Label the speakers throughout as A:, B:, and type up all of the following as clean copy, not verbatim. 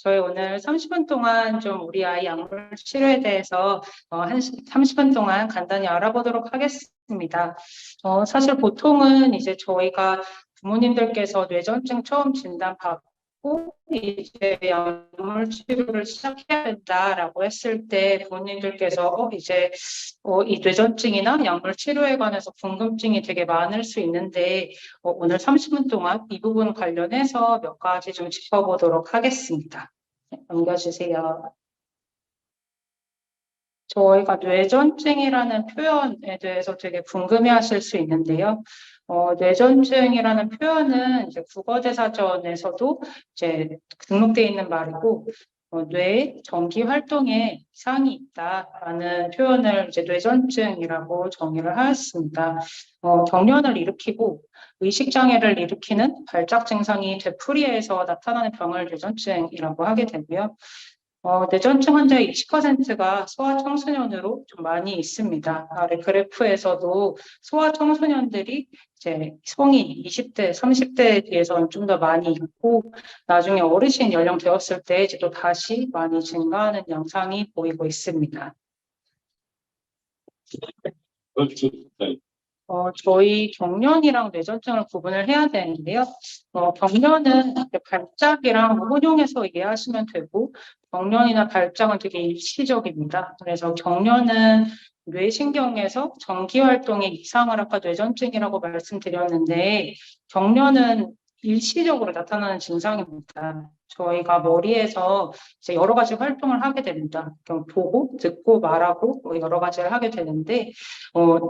A: 저희 오늘 30분 동안 좀 우리 아이 약물 치료에 대해서 한 30분 동안 간단히 알아보도록 하겠습니다. 사실 보통은 이제 저희가 부모님들께서 뇌전증 처음 진단받고 이제 약물 치료를 시작해야 된다라고 했을 때 부모님들께서 이 뇌전증이나 약물 치료에 관해서 궁금증이 되게 많을 수 있는데 오늘 30분 동안 이 부분 관련해서 몇 가지 좀 짚어보도록 하겠습니다. 넘겨주세요. 저희가 뇌전증이라는 표현에 대해서 되게 궁금해하실 수 있는데요. 뇌전증이라는 표현은 이제 국어대사전에서도 이제 등록되어 있는 말이고, 뇌 전기 활동에 이상이 있다라는 표현을 이제 뇌전증이라고 정의를 하였습니다. 경련을 일으키고 의식장애를 일으키는 발작 증상이 되풀이해서 나타나는 병을 뇌전증이라고 하게 되고요. 뇌전증 환자의 20%가 소아청소년으로 좀 많이 있습니다. 아래 그래프에서도 소아청소년들이 이제 성인 20대, 30대에 비해서는 좀 더 많이 있고, 나중에 어르신 연령 되었을 때 이제 또 다시 많이 증가하는 양상이 보이고 있습니다. 저희 경련이랑 뇌전증을 구분을 해야 되는데요. 경련은 발작이랑 혼용해서 이해하시면 되고, 경련이나 발작은 되게 일시적입니다. 그래서 경련은 뇌신경에서 전기활동에 이상을 아까 뇌전증이라고 말씀드렸는데, 경련은 일시적으로 나타나는 증상입니다. 저희가 머리에서 이제 여러 가지 활동을 하게 됩니다. 보고, 듣고, 말하고 뭐 여러 가지를 하게 되는데,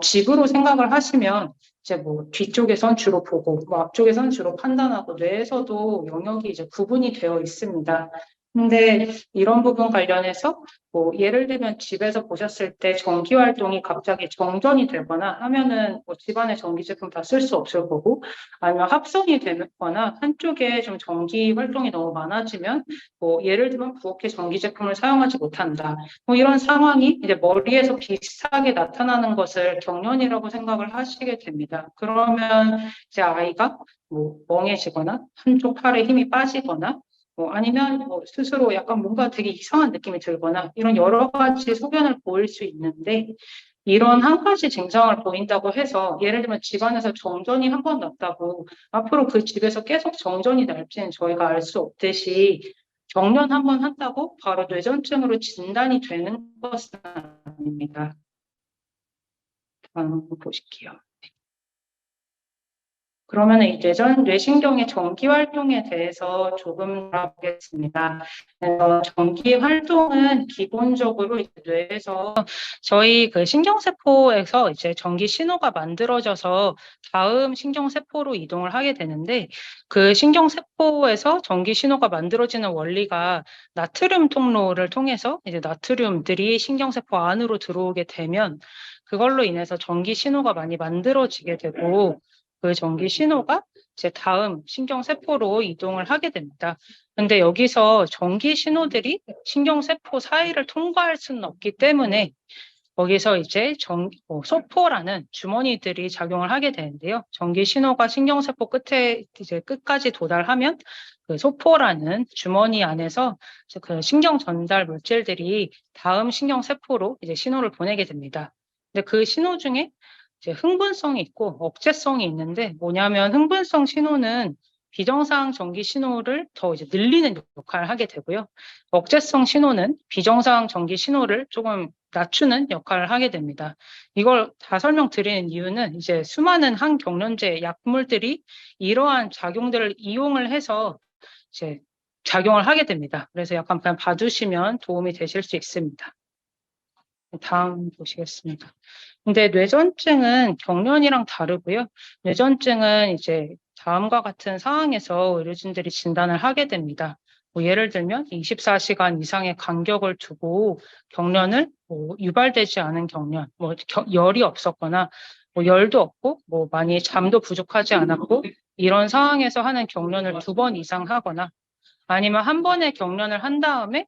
A: 집으로 생각을 하시면 이제 뭐 뒤쪽에선 주로 보고, 뭐 앞쪽에선 주로 판단하고 뇌에서도 영역이 이제 구분이 되어 있습니다. 근데 이런 부분 관련해서 뭐 예를 들면 집에서 보셨을 때 전기 활동이 갑자기 정전이 되거나 하면은 뭐 집안의 전기 제품 다 쓸 수 없을 거고, 아니면 합선이 되거나 한쪽에 좀 전기 활동이 너무 많아지면 뭐 예를 들면 부엌에 전기 제품을 사용하지 못한다. 뭐 이런 상황이 이제 머리에서 비슷하게 나타나는 것을 경련이라고 생각을 하시게 됩니다. 그러면 이제 아이가 뭐 멍해지거나 한쪽 팔에 힘이 빠지거나 아니면 뭐 스스로 약간 뭔가 되게 이상한 느낌이 들거나 이런 여러 가지 소견을 보일 수 있는데, 이런 한 가지 증상을 보인다고 해서 예를 들면 집안에서 정전이 한 번 났다고 앞으로 그 집에서 계속 정전이 날지는 저희가 알 수 없듯이, 경련 한 번 한다고 바로 뇌전증으로 진단이 되는 것은 아닙니다. 한번 보실게요. 그러면 이 뇌신경의 전기 활동에 대해서 조금 알아보겠습니다. 전기 활동은 기본적으로 이제 뇌에서 저희 그 신경세포에서 이제 전기 신호가 만들어져서 다음 신경세포로 이동을 하게 되는데, 그 신경세포에서 전기 신호가 만들어지는 원리가 나트륨 통로를 통해서 이제 나트륨들이 신경세포 안으로 들어오게 되면 그걸로 인해서 전기 신호가 많이 만들어지게 되고, 그 전기 신호가 이제 다음 신경세포로 이동을 하게 됩니다. 근데 여기서 전기 신호들이 신경세포 사이를 통과할 수는 없기 때문에 거기서 이제 소포라는 주머니들이 작용을 하게 되는데요. 전기 신호가 신경세포 끝에 이제 끝까지 도달하면 그 소포라는 주머니 안에서 그 신경 전달 물질들이 다음 신경세포로 이제 신호를 보내게 됩니다. 근데 그 신호 중에 이제 흥분성이 있고 억제성이 있는데, 뭐냐면 흥분성 신호는 비정상 전기 신호를 더 이제 늘리는 역할을 하게 되고요. 억제성 신호는 비정상 전기 신호를 조금 낮추는 역할을 하게 됩니다. 이걸 다 설명드리는 이유는 이제 수많은 항경련제 약물들이 이러한 작용들을 이용을 해서 이제 작용을 하게 됩니다. 그래서 약간 그냥 봐주시면 도움이 되실 수 있습니다. 다음 보시겠습니다. 근데 뇌전증은 경련이랑 다르고요. 뇌전증은 이제 다음과 같은 상황에서 의료진들이 진단을 하게 됩니다. 뭐 예를 들면 24시간 이상의 간격을 두고 경련을 유발되지 않은 경련, 열이 없었거나 열도 없고 많이 잠도 부족하지 않았고 이런 상황에서 하는 경련을 2번 이상 하거나, 아니면 한 번의 경련을 한 다음에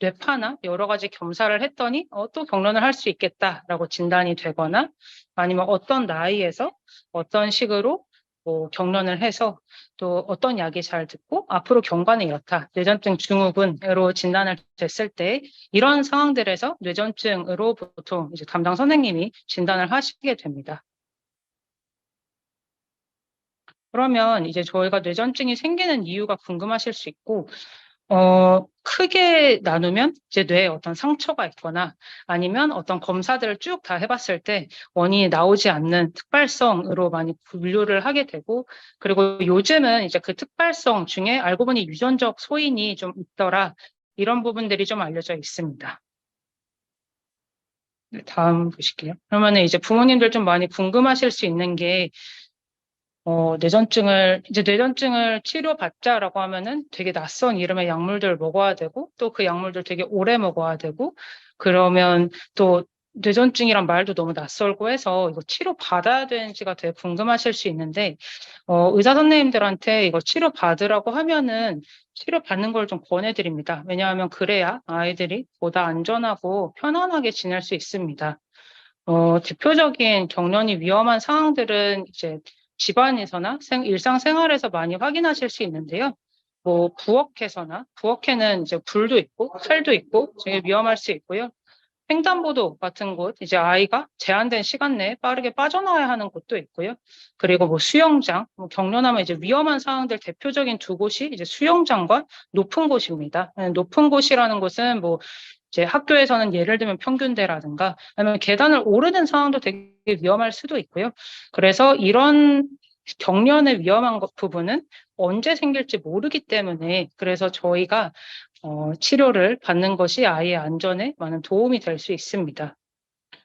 A: 뇌파나 여러 가지 검사를 했더니 또 경련을 할 수 있겠다라고 진단이 되거나, 아니면 어떤 나이에서 어떤 식으로 뭐 경련을 해서 또 어떤 약이 잘 듣고 앞으로 경과는 이렇다. 뇌전증 증후군으로 진단을 됐을 때 이런 상황들에서 뇌전증으로 보통 이제 담당 선생님이 진단을 하시게 됩니다. 그러면 이제 저희가 뇌전증이 생기는 이유가 궁금하실 수 있고, 크게 나누면 이제 뇌에 어떤 상처가 있거나 아니면 어떤 검사들을 쭉 다 해봤을 때 원인이 나오지 않는 특발성으로 많이 분류를 하게 되고, 그리고 요즘은 이제 그 특발성 중에 알고 보니 유전적 소인이 좀 있더라. 이런 부분들이 좀 알려져 있습니다. 네, 다음 보실게요. 그러면은 이제 부모님들 좀 많이 궁금하실 수 있는 게 뇌전증을 치료받자라고 하면은 되게 낯선 이름의 약물들 먹어야 되고, 또 그 약물들 되게 오래 먹어야 되고, 그러면 또 뇌전증이란 말도 너무 낯설고 해서 이거 치료받아야 되는지가 되게 궁금하실 수 있는데, 의사 선생님들한테 이거 치료받으라고 하면은 치료받는 걸 좀 권해드립니다. 왜냐하면 그래야 아이들이 보다 안전하고 편안하게 지낼 수 있습니다. 대표적인 경련이 위험한 상황들은 이제 집안에서나 일상생활에서 많이 확인하실 수 있는데요. 뭐 부엌에는 이제 불도 있고 칼도 있고 되게 위험할 수 있고요. 횡단보도 같은 곳, 이제 아이가 제한된 시간 내에 빠르게 빠져나와야 하는 곳도 있고요. 그리고 뭐 수영장, 뭐 경련하면 이제 위험한 상황들 대표적인 두 곳이 이제 수영장과 높은 곳입니다. 높은 곳이라는 곳은 뭐 이제 학교에서는 예를 들면 평균대라든가 아니면 계단을 오르는 상황도 되게 위험할 수도 있고요. 그래서 이런 경련의 위험한 부분은 언제 생길지 모르기 때문에 그래서 저희가 치료를 받는 것이 아이의 안전에 많은 도움이 될 수 있습니다.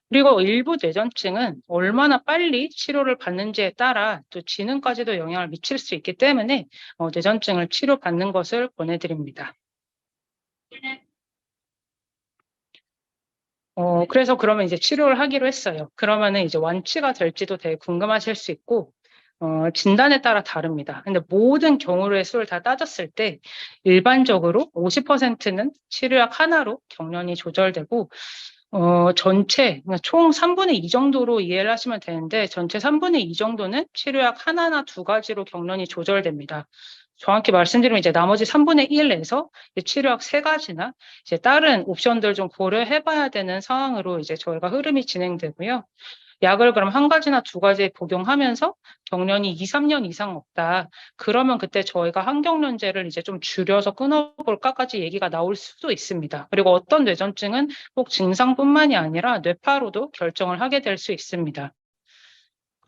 A: 그리고 일부 뇌전증은 얼마나 빨리 치료를 받는지에 따라 또 지능까지도 영향을 미칠 수 있기 때문에 뇌전증을 치료받는 것을 권해드립니다. 그래서 그러면 이제 치료를 하기로 했어요. 그러면은 이제 완치가 될지도 되게 궁금하실 수 있고, 진단에 따라 다릅니다. 근데 모든 경우의 수를 다 따졌을 때 일반적으로 50%는 치료약 하나로 경련이 조절되고, 전체, 그러니까 총 3분의 2 정도로 이해를 하시면 되는데, 전체 3분의 2 정도는 치료약 하나나 두 가지로 경련이 조절됩니다. 정확히 말씀드리면 이제 나머지 3분의 1에서 치료약 세 가지나 이제 다른 옵션들 좀 고려해 봐야 되는 상황으로 이제 저희가 흐름이 진행되고요. 약을 그럼 한 가지나 두 가지 복용하면서 경련이 2, 3년 이상 없다. 그러면 그때 저희가 항경련제를 이제 좀 줄여서 끊어볼까까지 얘기가 나올 수도 있습니다. 그리고 어떤 뇌전증은 꼭 증상뿐만이 아니라 뇌파로도 결정을 하게 될 수 있습니다.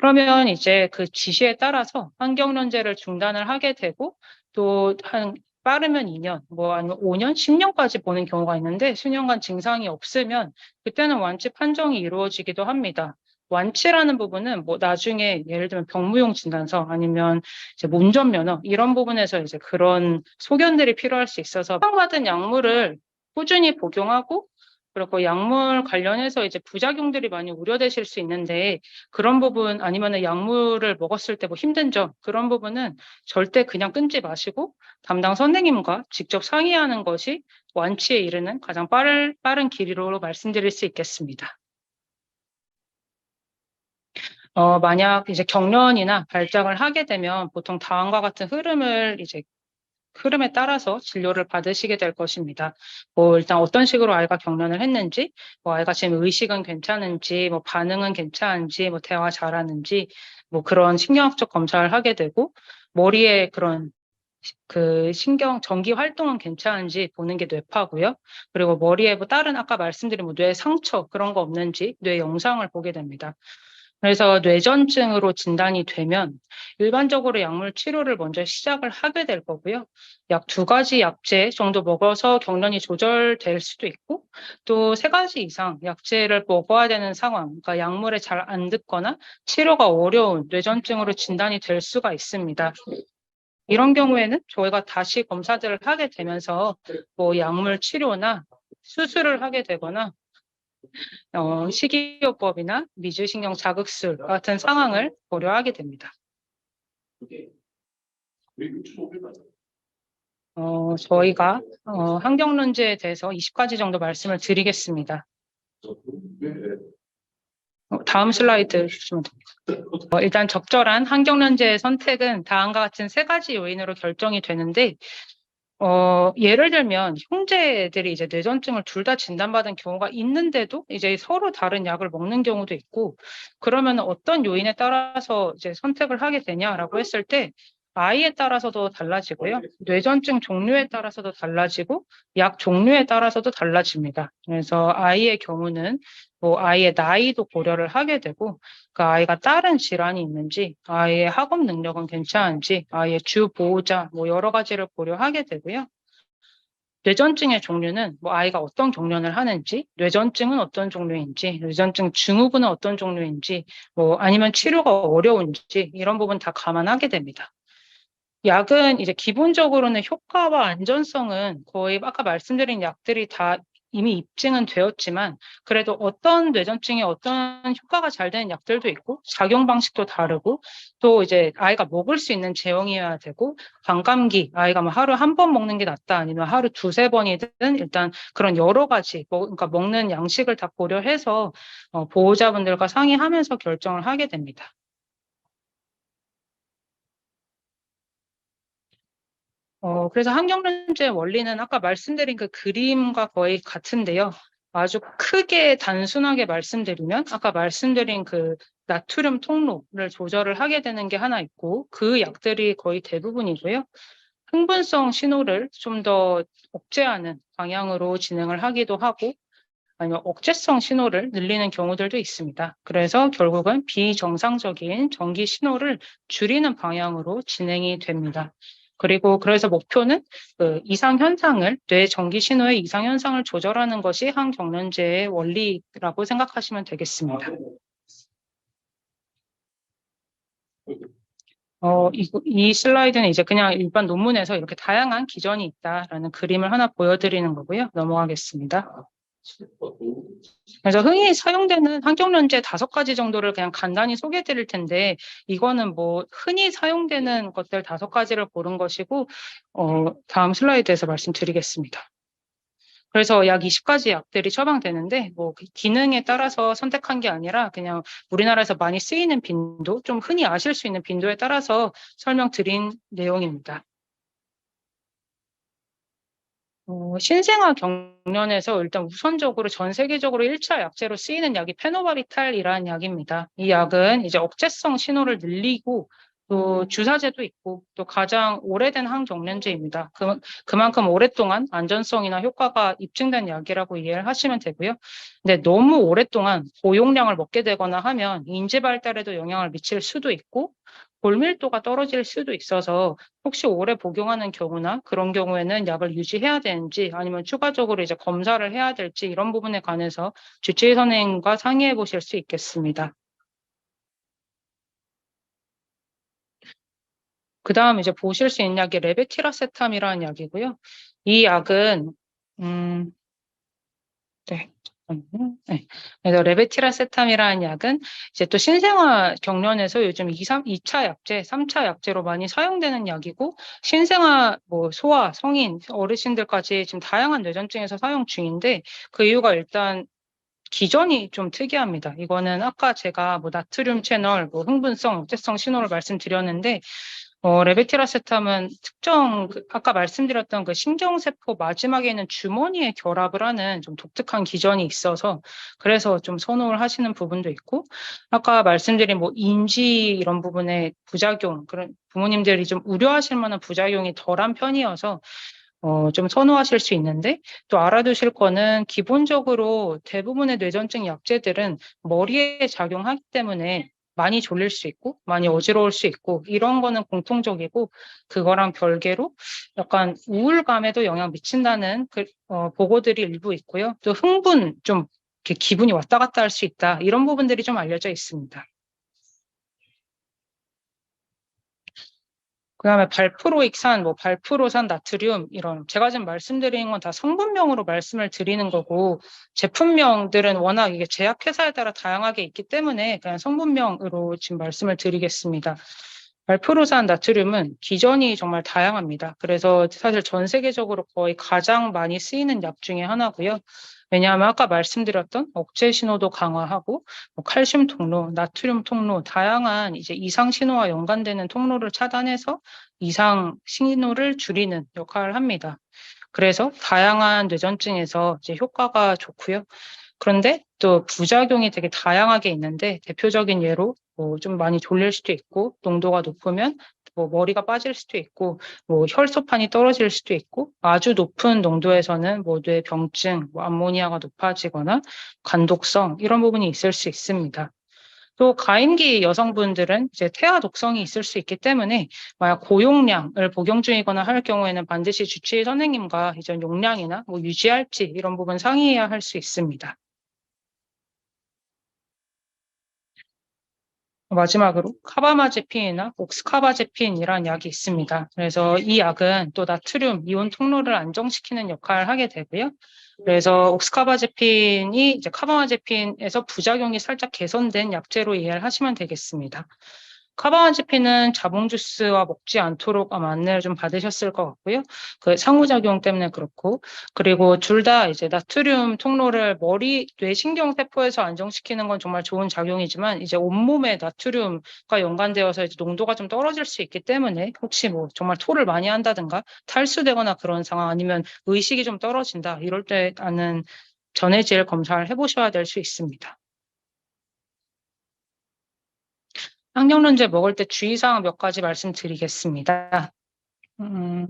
A: 그러면 이제 그 지시에 따라서 항경련제를 중단을 하게 되고 또 빠르면 2년, 뭐 아니면 5년, 10년까지 보는 경우가 있는데 수년간 증상이 없으면 그때는 완치 판정이 이루어지기도 합니다. 완치라는 부분은 뭐 나중에 예를 들면 병무용 진단서 아니면 이제 운전면허 이런 부분에서 이제 그런 소견들이 필요할 수 있어서 처방받은 약물을 꾸준히 복용하고 그리고 약물 관련해서 이제 부작용들이 많이 우려되실 수 있는데 그런 부분 아니면은 약물을 먹었을 때 뭐 힘든 점 그런 부분은 절대 그냥 끊지 마시고 담당 선생님과 직접 상의하는 것이 완치에 이르는 가장 빠른 길이로 말씀드릴 수 있겠습니다. 만약 이제 경련이나 발작을 하게 되면 보통 다음과 같은 흐름에 따라서 진료를 받으시게 될 것입니다. 뭐 일단 어떤 식으로 아이가 경련을 했는지, 뭐 아이가 지금 의식은 괜찮은지, 뭐 반응은 괜찮은지, 뭐 대화 잘하는지, 뭐 그런 신경학적 검사를 하게 되고 머리에 그런 그 신경 전기 활동은 괜찮은지 보는 게 뇌파고요. 그리고 머리에 뭐 다른 아까 말씀드린 뭐 뇌 상처 그런 거 없는지 뇌 영상을 보게 됩니다. 그래서 뇌전증으로 진단이 되면 일반적으로 약물 치료를 먼저 시작을 하게 될 거고요. 약 두 가지 약제 정도 먹어서 경련이 조절될 수도 있고 또 세 가지 이상 약제를 먹어야 되는 상황, 그러니까 약물에 잘 안 듣거나 치료가 어려운 뇌전증으로 진단이 될 수가 있습니다. 이런 경우에는 저희가 다시 검사들을 하게 되면서 뭐 약물 치료나 수술을 하게 되거나 식이요법이나 미주신경 자극술 같은 상황을 고려하게 됩니다. 저희가 항경론제에 대해서 20가지 정도 말씀을 드리겠습니다. 다음 슬라이드 주시면 됩니다. 일단 적절한 항경련제의 선택은 다음과 같은 세 가지 요인으로 결정이 되는데, 예를 들면 형제들이 이제 뇌전증을 둘 다 진단받은 경우가 있는데도 이제 서로 다른 약을 먹는 경우도 있고, 그러면 어떤 요인에 따라서 이제 선택을 하게 되냐라고 했을 때, 아이에 따라서도 달라지고요. 뇌전증 종류에 따라서도 달라지고, 약 종류에 따라서도 달라집니다. 그래서 아이의 경우는 뭐 아이의 나이도 고려를 하게 되고, 그 아이가 다른 질환이 있는지, 아이의 학업 능력은 괜찮은지, 아이의 주 보호자, 뭐 여러 가지를 고려하게 되고요. 뇌전증의 종류는 뭐 아이가 어떤 경련을 하는지, 뇌전증은 어떤 종류인지, 뇌전증 증후군은 어떤 종류인지, 뭐 아니면 치료가 어려운지 이런 부분 다 감안하게 됩니다. 약은 이제 기본적으로는 효과와 안전성은 거의 아까 말씀드린 약들이 다 이미 입증은 되었지만 그래도 어떤 뇌전증에 어떤 효과가 잘 되는 약들도 있고 작용 방식도 다르고 또 이제 아이가 먹을 수 있는 제형이어야 되고 반감기 아이가 뭐 하루 한 번 먹는 게 낫다 아니면 하루 두세 번이든 일단 그런 여러 가지 그러니까 먹는 양식을 다 고려해서 보호자분들과 상의하면서 결정을 하게 됩니다. 그래서 항경련제 원리는 아까 말씀드린 그 그림과 거의 같은데요. 아주 크게 단순하게 말씀드리면 아까 말씀드린 그 나트륨 통로를 조절을 하게 되는 게 하나 있고 그 약들이 거의 대부분이고요. 흥분성 신호를 좀 더 억제하는 방향으로 진행을 하기도 하고 아니면 억제성 신호를 늘리는 경우들도 있습니다. 그래서 결국은 비정상적인 전기 신호를 줄이는 방향으로 진행이 됩니다. 그리고 그래서 목표는 그 이상 현상을 뇌 전기 신호의 이상 현상을 조절하는 것이 항경련제의 원리라고 생각하시면 되겠습니다. 이 슬라이드는 이제 그냥 일반 논문에서 이렇게 다양한 기전이 있다라는 그림을 하나 보여드리는 거고요. 넘어가겠습니다. 그래서 흔히 사용되는 항경련제 5가지 정도를 그냥 간단히 소개해 드릴 텐데, 이거는 뭐 흔히 사용되는 것들 5가지를 고른 것이고, 다음 슬라이드에서 말씀드리겠습니다. 그래서 약 20가지 약들이 처방되는데, 뭐 기능에 따라서 선택한 게 아니라 그냥 우리나라에서 많이 쓰이는 빈도, 좀 흔히 아실 수 있는 빈도에 따라서 설명드린 내용입니다. 신생아 경련에서 일단 우선적으로 전 세계적으로 1차 약제로 쓰이는 약이 페노바리탈이라는 약입니다. 이 약은 이제 억제성 신호를 늘리고 또 주사제도 있고 또 가장 오래된 항경련제입니다. 그만큼 오랫동안 안전성이나 효과가 입증된 약이라고 이해를 하시면 되고요. 근데 너무 오랫동안 고용량을 먹게 되거나 하면 인지 발달에도 영향을 미칠 수도 있고 골밀도가 떨어질 수도 있어서 혹시 오래 복용하는 경우나 그런 경우에는 약을 유지해야 되는지 아니면 추가적으로 이제 검사를 해야 될지 이런 부분에 관해서 주치의 선생님과 상의해 보실 수 있겠습니다. 그 다음 이제 보실 수 있는 약이 레베티라세탐이라는 약이고요. 이 약은 네. 잠깐만요. 네. 그래서 레베티라세탐이라는 약은 이제 또 신생아 경련에서 요즘 2차 약제, 3차 약제로 많이 사용되는 약이고 신생아 뭐 소아, 성인, 어르신들까지 지금 다양한 뇌전증에서 사용 중인데 그 이유가 일단 기전이 좀 특이합니다. 이거는 아까 제가 뭐 나트륨 채널, 뭐 흥분성, 억제성 신호를 말씀드렸는데 레베티라세탐은 특정 아까 말씀드렸던 그 신경세포 마지막에 있는 주머니에 결합을 하는 좀 독특한 기전이 있어서 그래서 좀 선호를 하시는 부분도 있고 아까 말씀드린 뭐 인지 이런 부분의 부작용 그런 부모님들이 좀 우려하실 만한 부작용이 덜한 편이어서 좀 선호하실 수 있는데 또 알아두실 거는 기본적으로 대부분의 뇌전증 약제들은 머리에 작용하기 때문에 많이 졸릴 수 있고 많이 어지러울 수 있고 이런 거는 공통적이고 그거랑 별개로 약간 우울감에도 영향 미친다는 보고들이 일부 있고요. 또 흥분 좀 이렇게 기분이 왔다 갔다 할 수 있다 이런 부분들이 좀 알려져 있습니다. 그다음에 발프로익산, 뭐 발프로산 나트륨 이런 제가 지금 말씀드린 건 다 성분명으로 말씀을 드리는 거고 제품명들은 워낙 이게 제약회사에 따라 다양하게 있기 때문에 그냥 성분명으로 지금 말씀을 드리겠습니다. 발프루산 나트륨은 기전이 정말 다양합니다. 그래서 사실 전 세계적으로 거의 가장 많이 쓰이는 약 중에 하나고요. 왜냐하면 아까 말씀드렸던 억제 신호도 강화하고 뭐 칼슘 통로, 나트륨 통로, 다양한 이제 이상 신호와 연관되는 통로를 차단해서 이상 신호를 줄이는 역할을 합니다. 그래서 다양한 뇌전증에서 이제 효과가 좋고요. 그런데 또 부작용이 되게 다양하게 있는데 대표적인 예로 뭐 좀 많이 졸릴 수도 있고 농도가 높으면 뭐 머리가 빠질 수도 있고 뭐 혈소판이 떨어질 수도 있고 아주 높은 농도에서는 뭐 뇌병증, 뭐 암모니아가 높아지거나 관독성 이런 부분이 있을 수 있습니다. 또 가임기 여성분들은 이제 태아 독성이 있을 수 있기 때문에 만약 고용량을 복용 중이거나 할 경우에는 반드시 주치의 선생님과 이전 용량이나 뭐 유지할지 이런 부분 상의해야 할 수 있습니다. 마지막으로 카바마제핀이나 옥스카바제핀이라는 약이 있습니다. 그래서 이 약은 또 나트륨 이온 통로를 안정시키는 역할을 하게 되고요. 그래서 옥스카바제핀이 이제 카바마제핀에서 부작용이 살짝 개선된 약제로 이해를 하시면 되겠습니다. 카바마제핀은 자봉 주스와 먹지 않도록 아마 안내를 좀 받으셨을 것 같고요. 그 상호작용 때문에 그렇고, 그리고 둘 다 이제 나트륨 통로를 머리, 뇌신경 세포에서 안정시키는 건 정말 좋은 작용이지만, 이제 온몸에 나트륨과 연관되어서 이제 농도가 좀 떨어질 수 있기 때문에, 혹시 뭐 정말 토를 많이 한다든가, 탈수되거나 그런 상황 아니면 의식이 좀 떨어진다, 이럴 때는 전해질 검사를 해보셔야 될 수 있습니다. 항경련제 먹을 때 주의사항 몇 가지 말씀드리겠습니다. 음,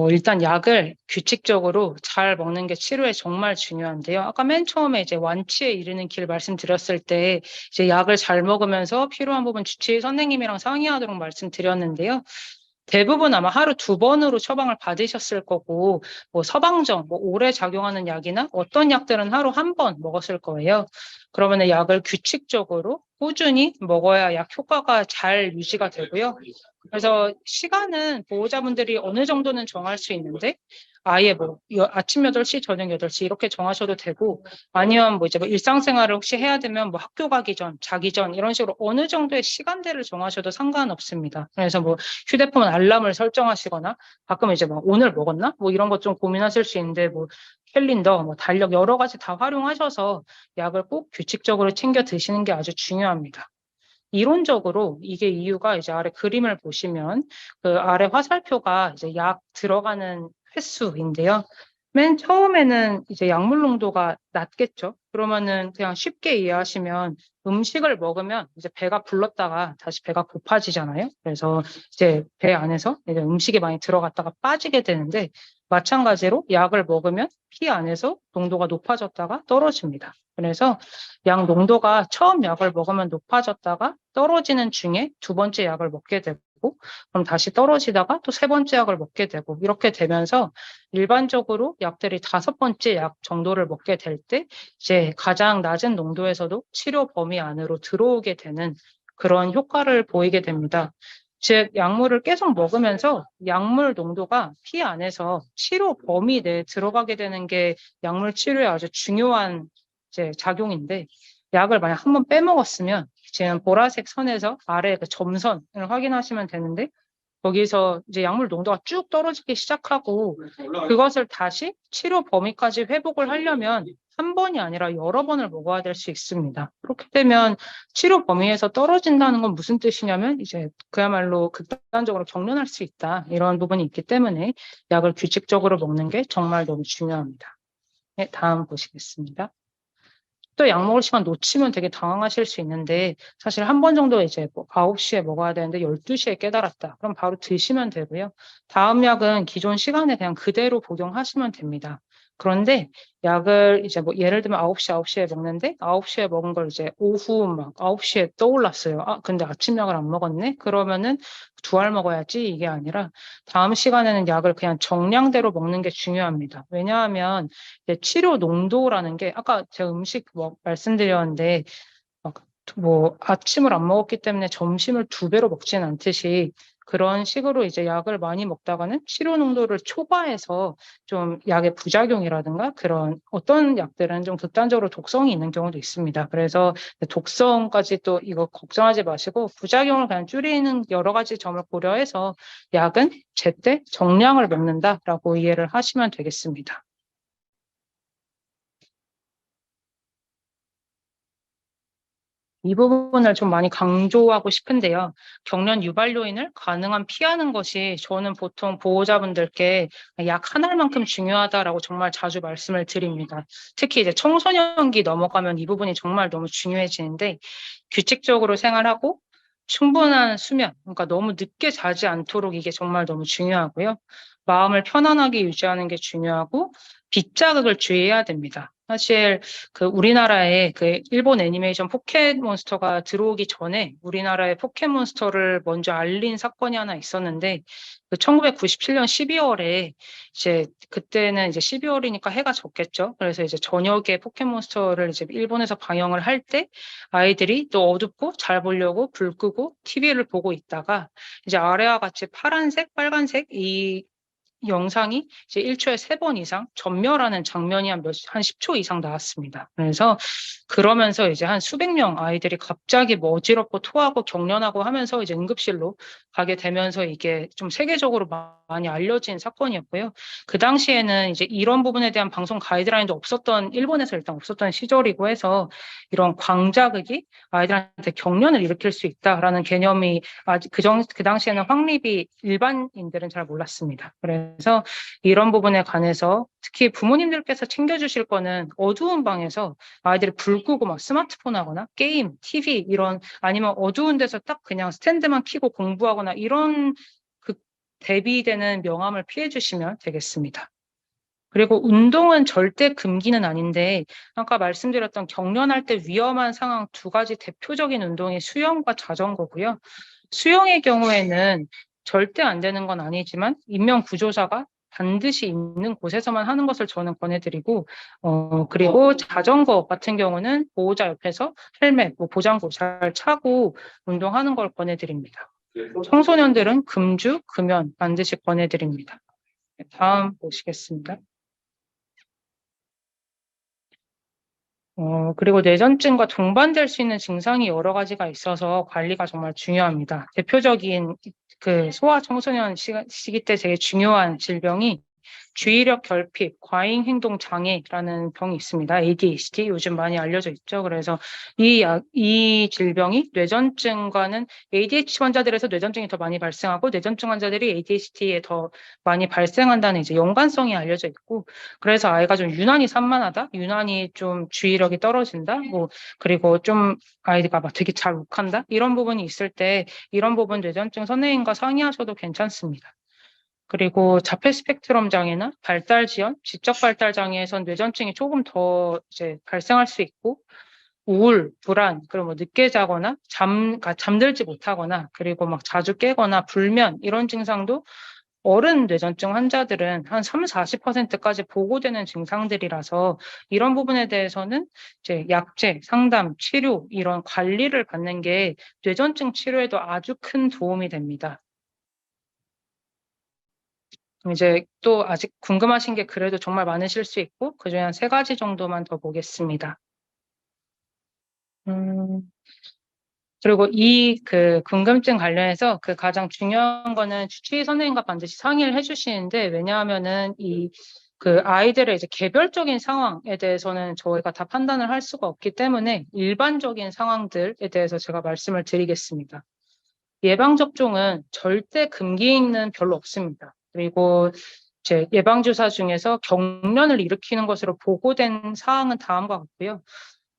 A: 일단 약을 규칙적으로 잘 먹는 게 치료에 정말 중요한데요. 아까 맨 처음에 이제 완치에 이르는 길 말씀드렸을 때 이제 약을 잘 먹으면서 필요한 부분 주치의 선생님이랑 상의하도록 말씀드렸는데요. 대부분 아마 하루 2번으로 처방을 받으셨을 거고, 뭐 서방정, 뭐 오래 작용하는 약이나 어떤 약들은 하루 1번 먹었을 거예요. 그러면 약을 규칙적으로 꾸준히 먹어야 약 효과가 잘 유지가 되고요. 그래서 시간은 보호자분들이 어느 정도는 정할 수 있는데, 아예 뭐 아침 8시, 저녁 8시 이렇게 정하셔도 되고, 아니면 뭐 이제 뭐 일상생활을 혹시 해야 되면 뭐 학교 가기 전, 자기 전 이런 식으로 어느 정도의 시간대를 정하셔도 상관없습니다. 그래서 뭐 휴대폰 알람을 설정하시거나 가끔 이제 뭐 오늘 먹었나? 뭐 이런 것 좀 고민하실 수 있는데 뭐 캘린더, 뭐 달력 여러 가지 다 활용하셔서 약을 꼭 규칙적으로 챙겨 드시는 게 아주 중요합니다. 이론적으로 이게 이유가 이제 아래 그림을 보시면 그 아래 화살표가 이제 약 들어가는 횟수인데요. 맨 처음에는 이제 약물 농도가 낮겠죠. 그러면은 그냥 쉽게 이해하시면 음식을 먹으면 이제 배가 불렀다가 다시 배가 고파지잖아요. 그래서 이제 배 안에서 이제 음식이 많이 들어갔다가 빠지게 되는데 마찬가지로 약을 먹으면 피 안에서 농도가 높아졌다가 떨어집니다. 그래서 약 농도가 처음 약을 먹으면 높아졌다가 떨어지는 중에 2번째 약을 먹게 되고 그럼 다시 떨어지다가 또 3번째 약을 먹게 되고 이렇게 되면서 일반적으로 약들이 5번째 약 정도를 먹게 될 때 이제 가장 낮은 농도에서도 치료 범위 안으로 들어오게 되는 그런 효과를 보이게 됩니다. 즉 약물을 계속 먹으면서 약물 농도가 피 안에서 치료 범위 내에 들어가게 되는 게 약물 치료의 아주 중요한 이제 작용인데 약을 만약 한번 빼먹었으면 지금 보라색 선에서 아래 그 점선을 확인하시면 되는데 거기서 이제 약물 농도가 쭉 떨어지기 시작하고 그것을 다시 치료 범위까지 회복을 하려면 한 번이 아니라 여러 번을 먹어야 될 수 있습니다. 그렇게 되면 치료 범위에서 떨어진다는 건 무슨 뜻이냐면 이제 그야말로 극단적으로 경련할 수 있다. 이런 부분이 있기 때문에 약을 규칙적으로 먹는 게 정말 너무 중요합니다. 네, 다음 보시겠습니다. 또 약 먹을 시간 놓치면 되게 당황하실 수 있는데 사실 한 번 정도 이제 뭐 9시에 먹어야 되는데 12시에 깨달았다. 그럼 바로 드시면 되고요. 다음 약은 기존 시간에 그냥 그대로 복용하시면 됩니다. 그런데 약을 이제 뭐 예를 들면 9시에 먹는데 9시에 먹은 걸 이제 오후 막 9시에 떠올랐어요. 아, 근데 아침 약을 안 먹었네? 그러면은 2알 먹어야지 이게 아니라 다음 시간에는 약을 그냥 정량대로 먹는 게 중요합니다. 왜냐하면 치료 농도라는 게 아까 제가 음식 뭐 말씀드렸는데 막 뭐 아침을 안 먹었기 때문에 점심을 2배로 먹지는 않듯이 그런 식으로 이제 약을 많이 먹다가는 치료 농도를 초과해서 좀 약의 부작용이라든가 그런 어떤 약들은 좀 극단적으로 독성이 있는 경우도 있습니다. 그래서 독성까지 또 이거 걱정하지 마시고 부작용을 그냥 줄이는 여러 가지 점을 고려해서 약은 제때 정량을 먹는다라고 이해를 하시면 되겠습니다. 이 부분을 좀 많이 강조하고 싶은데요. 경련 유발 요인을 가능한 피하는 것이 저는 보통 보호자분들께 약 한 알만큼 중요하다라고 정말 자주 말씀을 드립니다. 특히 이제 청소년기 넘어가면 이 부분이 정말 너무 중요해지는데 규칙적으로 생활하고 충분한 수면, 그러니까 너무 늦게 자지 않도록 이게 정말 너무 중요하고요. 마음을 편안하게 유지하는 게 중요하고 빗자극을 주의해야 됩니다. 사실 그 우리나라에 그 일본 애니메이션 포켓몬스터가 들어오기 전에 우리나라에 포켓몬스터를 먼저 알린 사건이 하나 있었는데 그 1997년 12월에 이제 그때는 이제 12월이니까 해가 졌겠죠. 그래서 이제 저녁에 포켓몬스터를 이제 일본에서 방영을 할 때 아이들이 또 어둡고 잘 보려고 불 끄고 TV를 보고 있다가 이제 아래와 같이 파란색, 빨간색 이 영상이 이제 1초에 3번 이상 전멸하는 장면이 한 10초 이상 나왔습니다. 그래서 그러면서 이제 한 수백 명 아이들이 갑자기 뭐 어지럽고 토하고 경련하고 하면서 이제 응급실로 가게 되면서 이게 좀 세계적으로 많이 알려진 사건이었고요. 그 당시에는 이제 이런 부분에 대한 방송 가이드라인도 없었던, 일본에서 일단 없었던 시절이고 해서 이런 광자극이 아이들한테 경련을 일으킬 수 있다라는 개념이 아직 그 당시에는 확립이 일반인들은 잘 몰랐습니다. 그래서 이런 부분에 관해서 특히 부모님들께서 챙겨주실 거는 어두운 방에서 아이들이 불 끄고 막 스마트폰 하거나 게임, TV 이런 아니면 어두운 데서 딱 그냥 스탠드만 켜고 공부하거나 이런 그 대비되는 명함을 피해 주시면 되겠습니다. 그리고 운동은 절대 금기는 아닌데 아까 말씀드렸던 경련할 때 위험한 상황 두 가지 대표적인 운동이 수영과 자전거고요. 수영의 경우에는 절대 안 되는 건 아니지만 인명 구조사가 반드시 있는 곳에서만 하는 것을 저는 권해드리고, 그리고 자전거 같은 경우는 보호자 옆에서 헬멧, 뭐 보장구 잘 차고 운동하는 걸 권해드립니다. 청소년들은 금주, 금연 반드시 권해드립니다. 다음 보시겠습니다. 그리고 뇌전증과 동반될 수 있는 증상이 여러 가지가 있어서 관리가 정말 중요합니다. 대표적인 그 소아 청소년 시기 때 되게 중요한 질병이 주의력 결핍, 과잉 행동 장애라는 병이 있습니다. ADHD 요즘 많이 알려져 있죠. 그래서 이 질병이 뇌전증과는 ADHD 환자들에서 뇌전증이 더 많이 발생하고 뇌전증 환자들이 ADHD에 더 많이 발생한다는 이제 연관성이 알려져 있고 그래서 아이가 좀 유난히 산만하다, 유난히 좀 주의력이 떨어진다, 뭐 그리고 좀 아이가 막 되게 잘 욱한다 이런 부분이 있을 때 이런 부분 뇌전증 선생님과 상의하셔도 괜찮습니다. 그리고 자폐 스펙트럼 장애나 발달 지연, 지적 발달 장애에선 뇌전증이 조금 더 이제 발생할 수 있고 우울, 불안, 그리고 뭐 늦게 자거나 그러니까 잠들지 못하거나 그리고 막 자주 깨거나 불면 이런 증상도 어른 뇌전증 환자들은 한 3, 40%까지 보고되는 증상들이라서 이런 부분에 대해서는 이제 약제, 상담, 치료 이런 관리를 받는 게 뇌전증 치료에도 아주 큰 도움이 됩니다. 이제 또 아직 궁금하신 게 그래도 정말 많으실 수 있고 그중에 한 3가지 정도만 더 보겠습니다. 음, 그리고 이 그 궁금증 관련해서 그 가장 중요한 거는 주치의 선생님과 반드시 상의를 해주시는데 왜냐하면은 이 그 아이들의 이제 개별적인 상황에 대해서는 저희가 다 판단을 할 수가 없기 때문에 일반적인 상황들에 대해서 제가 말씀을 드리겠습니다. 예방접종은 절대 금기는 별로 없습니다. 그리고 제 예방주사 중에서 경련을 일으키는 것으로 보고된 사항은 다음과 같고요.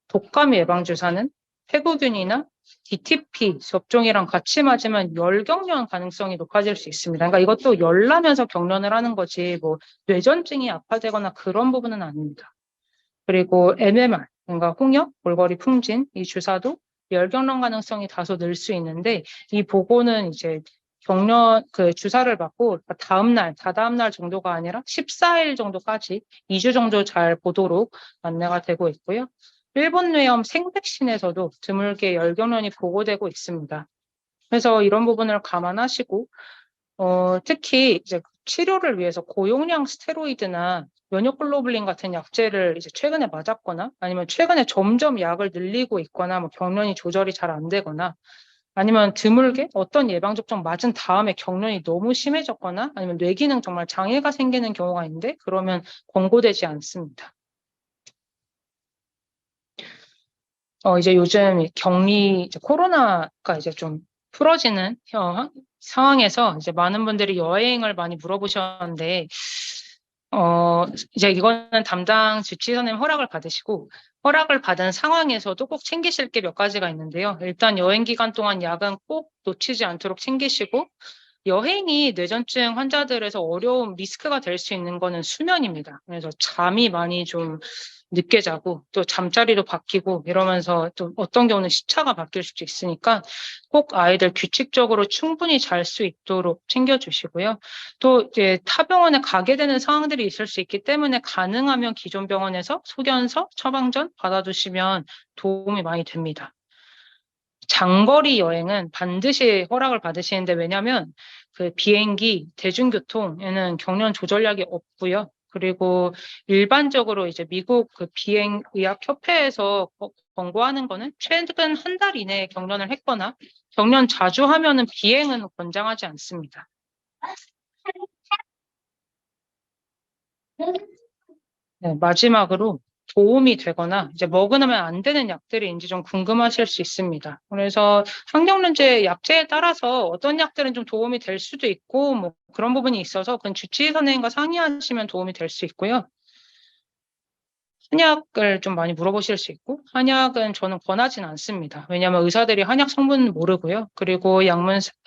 A: 독감 예방주사는 폐구균이나 DTP 접종이랑 같이 맞으면 열경련 가능성이 높아질 수 있습니다. 그러니까 이것도 열나면서 경련을 하는 거지 뭐 뇌전증이 악화되거나 그런 부분은 아닙니다. 그리고 MMR, 그러니까 홍역, 골골이 풍진 이 주사도 열경련 가능성이 다소 늘 수 있는데 이 보고는 이제 경련 그 주사를 맞고 다음날, 다다음날 정도가 아니라 14일 정도까지 2주 정도 잘 보도록 안내가 되고 있고요. 일본 뇌염 생백신에서도 드물게 열경련이 보고되고 있습니다. 그래서 이런 부분을 감안하시고 특히 이제 치료를 위해서 고용량 스테로이드나 면역글로불린 같은 약제를 이제 최근에 맞았거나 아니면 최근에 점점 약을 늘리고 있거나 뭐 경련이 조절이 잘 안 되거나 아니면 드물게 어떤 예방접종 맞은 다음에 경련이 너무 심해졌거나 아니면 뇌기능 정말 장애가 생기는 경우가 있는데 그러면 권고되지 않습니다. 이제 요즘 격리, 이제 코로나가 이제 좀 풀어지는 상황에서 이제 많은 분들이 여행을 많이 물어보셨는데, 이제 이거는 담당 주치의사님 허락을 받으시고, 허락을 받은 상황에서도 꼭 챙기실 게 몇 가지가 있는데요. 일단 여행 기간 동안 약은 꼭 놓치지 않도록 챙기시고, 여행이 뇌전증 환자들에서 어려움, 리스크가 될 수 있는 거는 수면입니다. 그래서 잠이 많이 좀 늦게 자고 또 잠자리도 바뀌고 이러면서 또 어떤 경우는 시차가 바뀔 수도 있으니까 꼭 아이들 규칙적으로 충분히 잘 수 있도록 챙겨주시고요. 또 이제 타 병원에 가게 되는 상황들이 있을 수 있기 때문에 가능하면 기존 병원에서 소견서, 처방전 받아두시면 도움이 많이 됩니다. 장거리 여행은 반드시 허락을 받으시는데 왜냐하면 그 비행기, 대중교통에는 경련 조절약이 없고요. 그리고 일반적으로 이제 미국 그 비행의학협회에서 권고하는 거는 최근 한 달 이내에 경련을 했거나 경련 자주 하면은 비행은 권장하지 않습니다. 네, 마지막으로 도움이 되거나 이제 먹으면 안 되는 약들이 좀 궁금하실 수 있습니다. 그래서 항경련제 약제에 따라서 어떤 약들은 좀 도움이 될 수도 있고 뭐 그런 부분이 있어서 그건 주치의 선생님과 상의하시면 도움이 될 수 있고요. 한약을 좀 많이 물어보실 수 있고 한약은 저는 권하진 않습니다. 왜냐하면 의사들이 한약 성분 모르고요. 그리고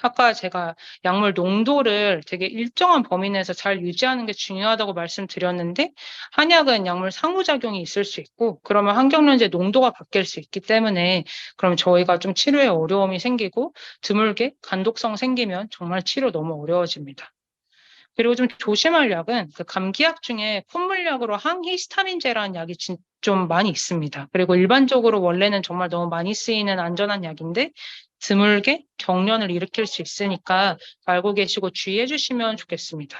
A: 아까 제가 약물 농도를 되게 일정한 범위 내에서 잘 유지하는 게 중요하다고 말씀드렸는데 한약은 약물 상호작용이 있을 수 있고 그러면 항경련제 농도가 바뀔 수 있기 때문에 그럼 저희가 좀 치료에 어려움이 생기고 드물게 간독성 생기면 정말 치료 너무 어려워집니다. 그리고 좀 조심할 약은 그 감기약 중에 콧물약으로 항히스타민제라는 약이 좀 많이 있습니다. 그리고 일반적으로 원래는 정말 너무 많이 쓰이는 안전한 약인데 드물게 경련을 일으킬 수 있으니까 알고 계시고 주의해 주시면 좋겠습니다.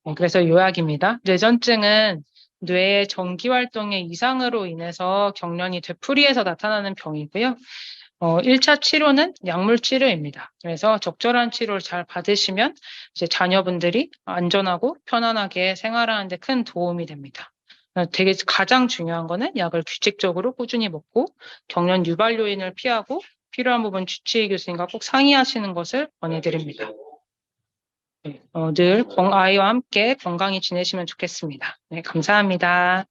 A: 네, 그래서 요약입니다. 뇌전증은 뇌의 전기활동의 이상으로 인해서 경련이 되풀이해서 나타나는 병이고요. 1차 치료는 약물 치료입니다. 그래서 적절한 치료를 잘 받으시면 이제 자녀분들이 안전하고 편안하게 생활하는 데 큰 도움이 됩니다. 되게 가장 중요한 거는 약을 규칙적으로 꾸준히 먹고 경련 유발 요인을 피하고 필요한 부분 주치의 교수님과 꼭 상의하시는 것을 권해드립니다. 네, 늘 아이와 함께 건강히 지내시면 좋겠습니다. 네, 감사합니다.